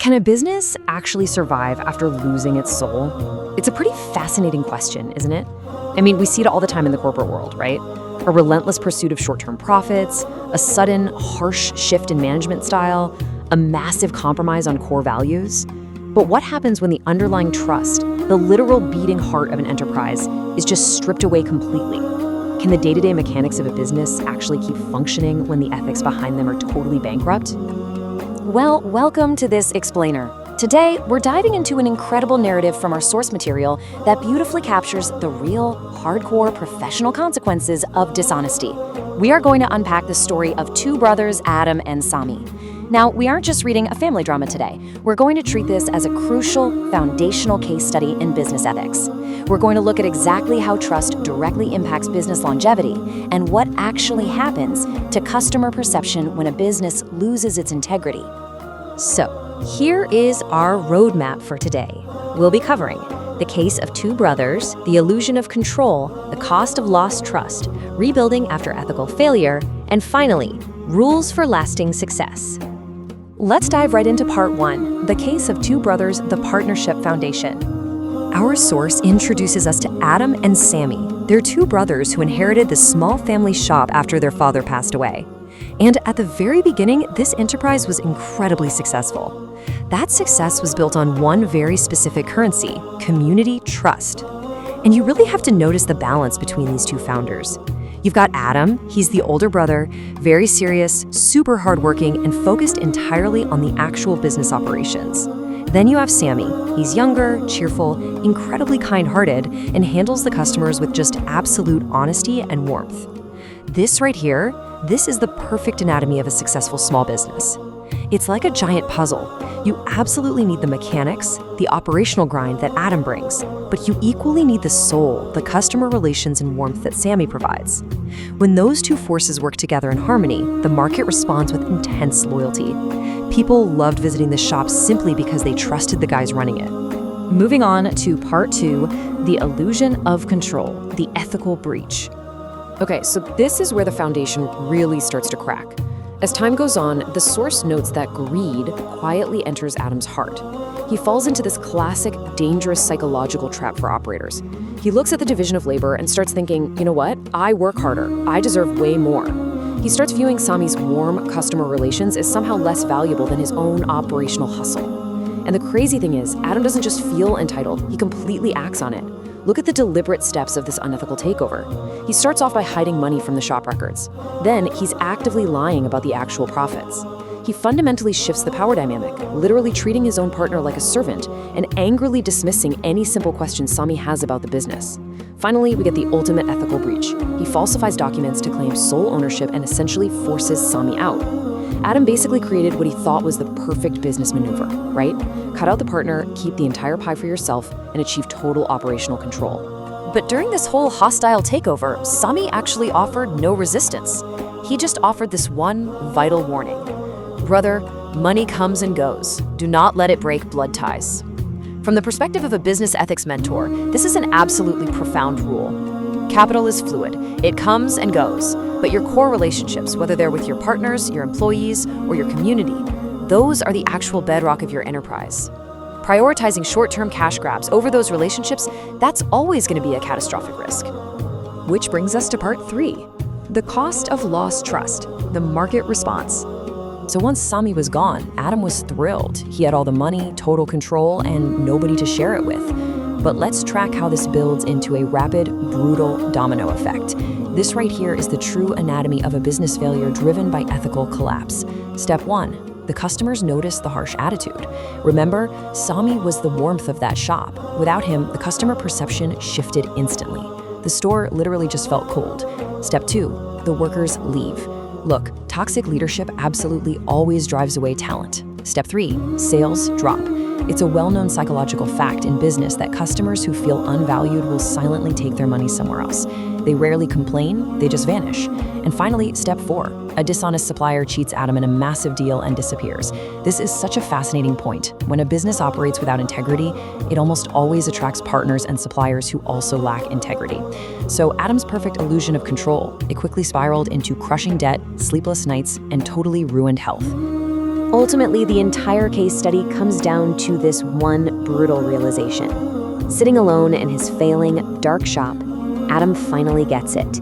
Can a business actually survive after losing its soul? It's a pretty fascinating question, isn't it? I mean, we see it all the time in the corporate world, right? A relentless pursuit of short-term profits, a sudden, harsh shift in management style, a massive compromise on core values. But what happens when the underlying trust, the literal beating heart of an enterprise, is just stripped away completely? Can the day-to-day mechanics of a business actually keep functioning when the ethics behind them are totally bankrupt? Well, welcome to this explainer. Today, we're diving into an incredible narrative from our source material that beautifully captures the real, hardcore professional consequences of dishonesty. We are going to unpack the story of two brothers, Adam and Sami. Now, we aren't just reading a family drama today. We're going to treat this as a crucial, foundational case study in business ethics. We're going to look at exactly how trust directly impacts business longevity and what actually happens to customer perception when a business loses its integrity. So, here is our roadmap for today. We'll be covering the case of two brothers, the illusion of control, the cost of lost trust, rebuilding after ethical failure, and finally, rules for lasting success. Let's dive right into part one, the case of two brothers, the partnership foundation. Our source introduces us to Adam and Sami. They're two brothers who inherited this small family shop after their father passed away. And at the very beginning, this enterprise was incredibly successful. That success was built on one very specific currency, community trust. And you really have to notice the balance between these two founders. You've got Adam, he's the older brother, very serious, super hardworking, and focused entirely on the actual business operations. Then you have Sami. He's younger, cheerful, incredibly kind-hearted, and handles the customers with just absolute honesty and warmth. This right here, this is the perfect anatomy of a successful small business. It's like a giant puzzle. You absolutely need the mechanics, the operational grind that Adam brings, but you equally need the soul, the customer relations and warmth that Sami provides. When those two forces work together in harmony, the market responds with intense loyalty. People loved visiting the shop simply because they trusted the guys running it. Moving on to part two, the illusion of control, the ethical breach. Okay, so this is where the foundation really starts to crack. As time goes on, the source notes that greed quietly enters Adam's heart. He falls into this classic, dangerous psychological trap for operators. He looks at the division of labor and starts thinking, you know what? I work harder. I deserve way more. He starts viewing Sami's warm customer relations as somehow less valuable than his own operational hustle. And the crazy thing is, Adam doesn't just feel entitled, he completely acts on it. Look at the deliberate steps of this unethical takeover. He starts off by hiding money from the shop records. Then he's actively lying about the actual profits. He fundamentally shifts the power dynamic, literally treating his own partner like a servant and angrily dismissing any simple questions Sami has about the business. Finally, we get the ultimate ethical breach. He falsifies documents to claim sole ownership and essentially forces Sami out. Adam basically created what he thought was the perfect business maneuver, right? Cut out the partner, keep the entire pie for yourself, and achieve total operational control. But during this whole hostile takeover, Sami actually offered no resistance. He just offered this one vital warning. Brother, money comes and goes. Do not let it break blood ties. From the perspective of a business ethics mentor, this is an absolutely profound rule. Capital is fluid. It comes and goes. But your core relationships, whether they're with your partners, your employees, or your community, those are the actual bedrock of your enterprise. Prioritizing short-term cash grabs over those relationships, that's always going to be a catastrophic risk. Which brings us to part three, the cost of lost trust, the market response. So once Sami was gone, Adam was thrilled. He had all the money, total control, and nobody to share it with. But let's track how this builds into a rapid, brutal domino effect. This right here is the true anatomy of a business failure driven by ethical collapse. Step one, the customers notice the harsh attitude. Remember, Sami was the warmth of that shop. Without him, the customer perception shifted instantly. The store literally just felt cold. Step two, the workers leave. Look, toxic leadership absolutely always drives away talent. Step three, sales drop. It's a well-known psychological fact in business that customers who feel unvalued will silently take their money somewhere else. They rarely complain, they just vanish. And finally, step four, a dishonest supplier cheats Adam in a massive deal and disappears. This is such a fascinating point. When a business operates without integrity, it almost always attracts partners and suppliers who also lack integrity. So Adam's perfect illusion of control, it quickly spiraled into crushing debt, sleepless nights, and totally ruined health. Ultimately, the entire case study comes down to this one brutal realization. Sitting alone in his failing, dark shop, Adam finally gets it.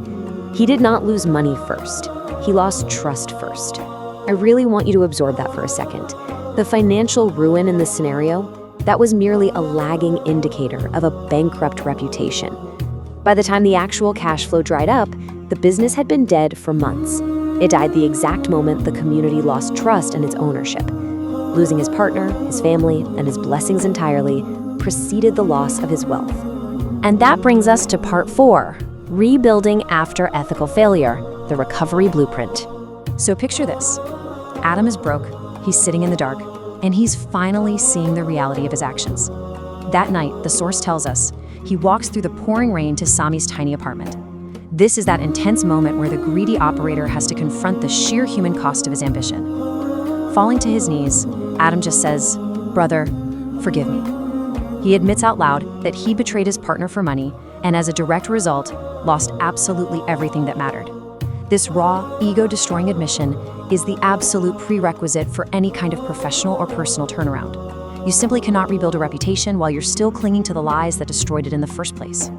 He did not lose money first. He lost trust first. I really want you to absorb that for a second. The financial ruin in this scenario, that was merely a lagging indicator of a bankrupt reputation. By the time the actual cash flow dried up, the business had been dead for months. It died the exact moment the community lost trust in its ownership. Losing his partner, his family, and his blessings entirely preceded the loss of his wealth. And that brings us to part 4, rebuilding after ethical failure, the recovery blueprint. So picture this. Adam is broke, he's sitting in the dark, and he's finally seeing the reality of his actions. That night, the source tells us, he walks through the pouring rain to Sami's tiny apartment. This is that intense moment where the greedy operator has to confront the sheer human cost of his ambition. Falling to his knees, Adam just says, "Brother, forgive me." He admits out loud that he betrayed his partner for money and as a direct result, lost absolutely everything that mattered. This raw, ego-destroying admission is the absolute prerequisite for any kind of professional or personal turnaround. You simply cannot rebuild a reputation while you're still clinging to the lies that destroyed it in the first place.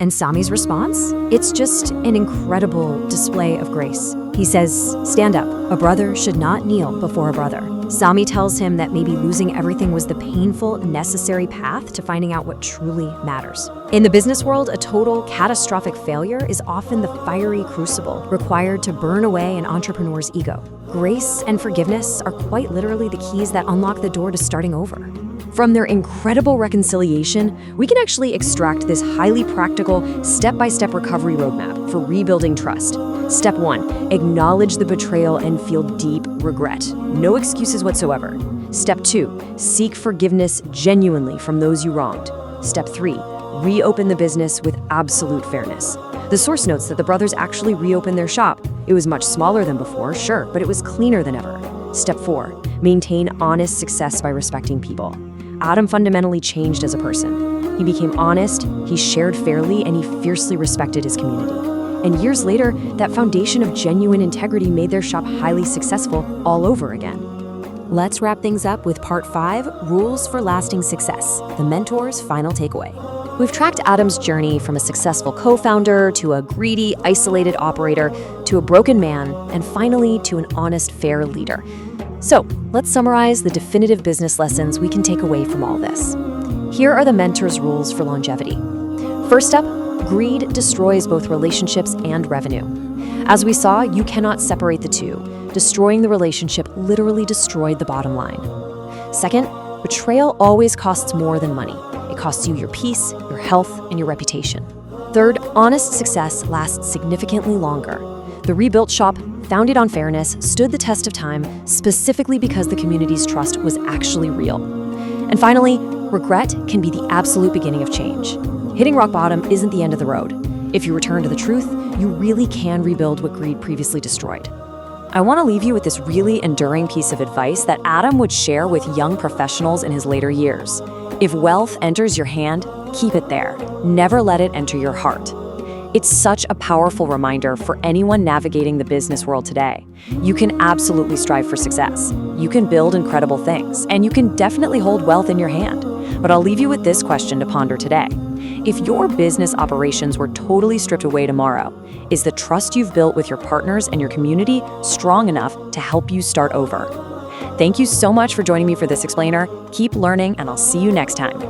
And Sami's response? It's just an incredible display of grace. He says, "Stand up. A brother should not kneel before a brother." Sami tells him that maybe losing everything was the painful, necessary path to finding out what truly matters. In the business world, a total, catastrophic failure is often the fiery crucible required to burn away an entrepreneur's ego. Grace and forgiveness are quite literally the keys that unlock the door to starting over. From their incredible reconciliation, we can actually extract this highly practical, step-by-step recovery roadmap for rebuilding trust. Step 1, acknowledge the betrayal and feel deep regret. No excuses whatsoever. Step 2, seek forgiveness genuinely from those you wronged. Step 3, reopen the business with absolute fairness. The source notes that the brothers actually reopened their shop. It was much smaller than before, sure, but it was cleaner than ever. Step 4, maintain honest success by respecting people. Adam fundamentally changed as a person. He became honest, he shared fairly, and he fiercely respected his community. And years later, that foundation of genuine integrity made their shop highly successful all over again. Let's wrap things up with part 5, Rules for Lasting Success, the mentor's final takeaway. We've tracked Adam's journey from a successful co-founder to a greedy, isolated operator to a broken man, and finally to an honest, fair leader. So, let's summarize the definitive business lessons we can take away from all this. Here are the mentor's rules for longevity. First up, greed destroys both relationships and revenue. As we saw, you cannot separate the two. Destroying the relationship literally destroyed the bottom line. Second, betrayal always costs more than money. It costs you your peace, your health, and your reputation. Third, honest success lasts significantly longer. The rebuilt shop, founded on fairness, stood the test of time specifically because the community's trust was actually real. And finally, regret can be the absolute beginning of change. Hitting rock bottom isn't the end of the road. If you return to the truth, you really can rebuild what greed previously destroyed. I want to leave you with this really enduring piece of advice that Adam would share with young professionals in his later years. If wealth enters your hand, keep it there. Never let it enter your heart. It's such a powerful reminder for anyone navigating the business world today. You can absolutely strive for success. You can build incredible things, and you can definitely hold wealth in your hand. But I'll leave you with this question to ponder today. If your business operations were totally stripped away tomorrow, is the trust you've built with your partners and your community strong enough to help you start over? Thank you so much for joining me for this explainer. Keep learning, and I'll see you next time.